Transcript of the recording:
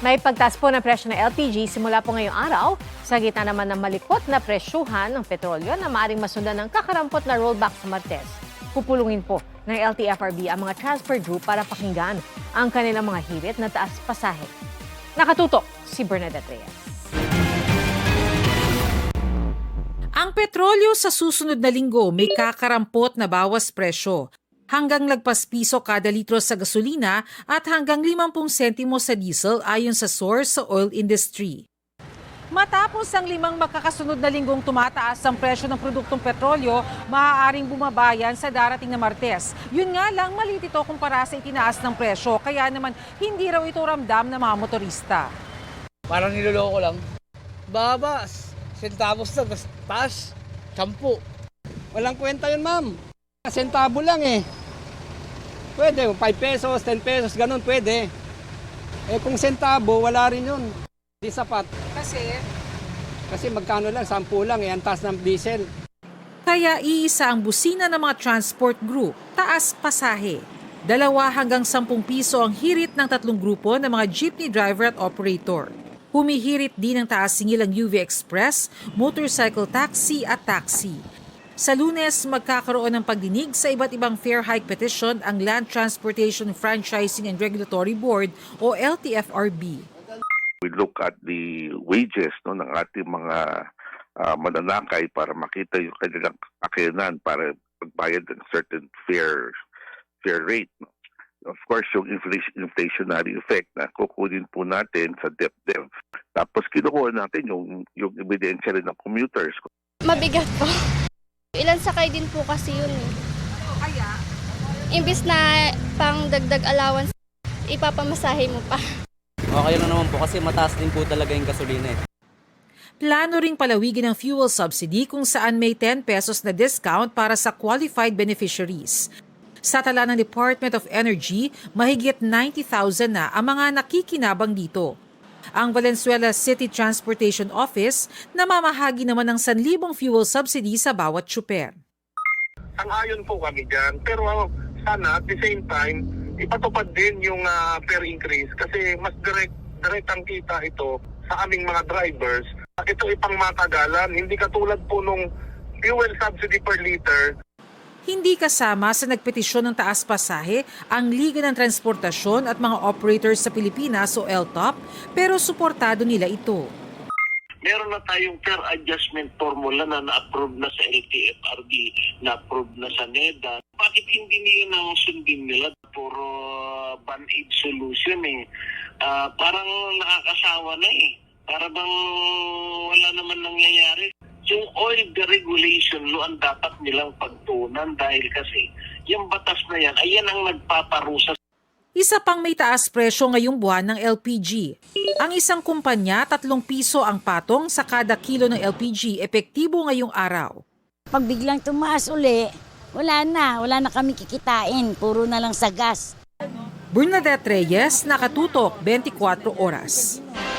May pagtaas po ng presyo ng LPG simula po ngayong araw sa gitna naman ng malikot na presyuhan ng petrolyo na maaaring masundan ng kakarampot na rollback sa Martes. Pupulungin po ng LTFRB ang mga transfer group para pakinggan ang kanilang mga hirit na taas pasahe. Nakatutok si Bernadette Reyes. Ang petrolyo sa susunod na linggo may kakarampot na bawas presyo. Hanggang lagpas piso kada litro sa gasolina at hanggang 50 sentimo sa diesel ayon sa source sa oil industry. Matapos ang 5 magkakasunod na linggong tumataas ang presyo ng produktong petrolyo, maaaring bumabayan sa darating na Martes. Yun nga lang, maliit ito kumpara sa itinaas ng presyo, kaya naman hindi raw ito ramdam ng mga motorista. Parang niloloko lang. Babas, sentavos na, taas, 10. Walang kwenta yun, ma'am. Sentabo lang eh. Pwede, 5 pesos, 10 pesos, ganun pwede. Eh kung sentabo, wala rin yun. Di sapat. Kasi magkano lang, 10 lang eh, ang taas ng diesel. Kaya iisa ang busina ng mga transport group, taas pasahe. 2 hanggang 10 piso ang hirit ng 3 grupo ng mga jeepney driver at operator. Humihirit din ng taas singil ang UV Express, motorcycle taxi at taxi. Sa Lunes, magkakaroon ng pagdinig sa iba't ibang fare hike petition ang Land Transportation Franchising and Regulatory Board o LTFRB. We look at the wages ng ating mga mananakay para makita yung kanilang kakayanan para magbayad ng certain fair rate. Of course, yung inflationary effect na kukunin po natin sa DepDev. Tapos kinukuha natin yung ebidensya rin ng commuters. Mabigat po. Ilan sakay din po kasi yun eh. Kaya? Imbis na pang dagdag allowance, ipapamasahe mo pa. Okay lang naman po kasi mataas din po talaga yung gasolina eh. Plano ring palawigin ang fuel subsidy kung saan may 10 pesos na discount para sa qualified beneficiaries. Sa tala ng Department of Energy, mahigit 90,000 na ang mga nakikinabang dito. Ang Valenzuela City Transportation Office namamahagi naman ng 1,000 fuel subsidy sa bawat tsuper. Sang-ayon po kami dyan, pero sana at the same time, ipatupad din yung fare increase kasi mas direct ang kita ito sa aming mga drivers. Ito ipang matagalan, hindi katulad po nung fuel subsidy per liter. Hindi kasama sa nagpetisyon ng taas pasahe ang Liga ng Transportasyon at mga operators sa Pilipinas o LTOP, pero suportado nila ito. Meron na tayong fare adjustment formula na na-approve na sa LTFRB, na-approve na sa NEDA. Bakit hindi nila nang sundin nila? Puro band-aid solution eh. Parang nakakasawa na eh. Para bang wala naman nangyayari. Yung oil deregulation law ang dapat nilang pagtunan dahil kasi yung batas na yan, ayan ang nagpaparusa. Isa pang may taas presyo ngayong buwan ng LPG. Ang isang kumpanya, 3 piso ang patong sa kada kilo ng LPG, epektibo ngayong araw. Pag biglang tumaas uli, wala na kami kikitain, puro na lang sa gas. Bernadette Reyes, Nakatutok, 24 Oras.